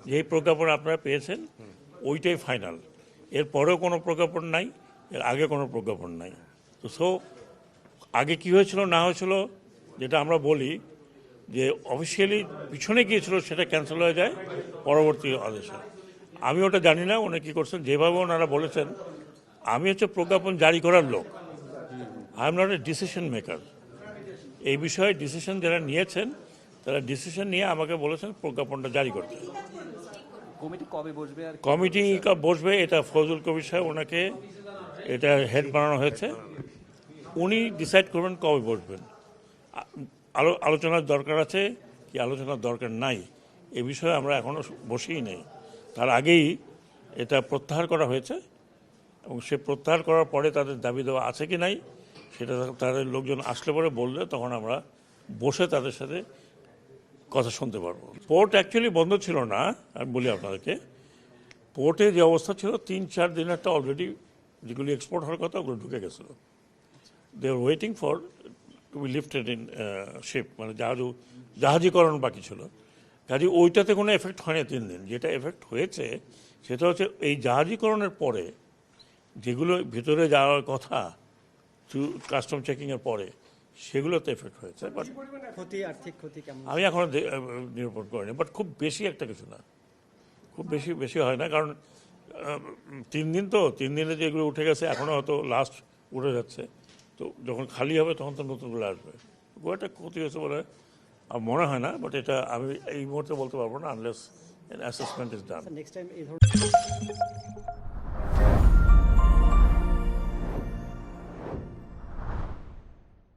যেই প্রজ্ঞাপন আপনারা পেয়েছেন ওইটাই ফাইনাল, এর পরেও কোনো প্রজ্ঞাপন নাই, এর আগে কোনো প্রজ্ঞাপন নাই। তো আগে কি হয়েছিল না হয়েছিল যেটা আমরা বলি যে অফিসিয়ালি পিছনে গিয়েছিল সেটা ক্যান্সেল হয়ে যায় পরবর্তী আদেশে। আমি ওটা জানি না উনি কী করছেন, যেভাবে ওনারা বলেছেন। আমি হচ্ছে প্রজ্ঞাপন জারি করার লোক, I am not a decision maker. এই বিষয়ে ডিসিশন যারা নিয়েছেন তারা ডিসিশন নিয়ে আমাকে বলেছেন প্রজ্ঞাপনটা জারি করতে। কমিটি কবে বসবে? আর কমিটি বসবে, এটা ফজল কবির সাহেব ওনাকে এটা হেড বানানো হয়েছে, উনি ডিসাইড করবেন কবে বসবেন। আলোচনার দরকার আছে কি আলোচনার দরকার নাই এ বিষয়ে আমরা এখনও বসেই নেই। তার আগেই এটা প্রত্যাহার করা হয়েছে এবং সে প্রত্যাহার করার পরে তাদের দাবি দেওয়া আছে কি নাই সেটা তাদের লোকজন আসলে পরে বললে তখন আমরা বসে তাদের সাথে কথা শুনতে পারবো। পোর্ট অ্যাকচুয়ালি বন্ধ ছিল না, আমি বলি আপনাদেরকে। পোর্টে যে অবস্থা ছিল 3-4 দিন একটা অলরেডি যেগুলি এক্সপোর্ট হওয়ার কথা ওগুলো ঢুকে গেছিলো। They are waiting for to be lifted in ship, মানে জাহাজীকরণ বাকি ছিল। কাজে ওইটাতে কোনো এফেক্ট হয়নি 3 দিন। যেটা এফেক্ট হয়েছে সেটা হচ্ছে এই জাহাজীকরণের পরে যেগুলো ভিতরে যাওয়ার কথা কাস্টম চেকিংয়ের পরে সেগুলোতে এফেক্ট হয়েছে। বাট আর্থিক ক্ষতি কেমন আমি এখনও নিরূপণ করিনি, বাট খুব বেশি একটা কিছু না, খুব বেশি হয় না। কারণ 3 দিন তো 3 দিনে যেগুলো উঠে গেছে এখনও হয়তো লাস্ট উঠে যাচ্ছে, তো যখন খালি হবে তখন তো নতুনগুলো আসবে। খুব একটা ক্ষতি হয়েছে বলে আমার মনে হয় না, বাট এটা আমি এই মুহূর্তে বলতে পারবো না unless assessment is done. Next time এই ধরনের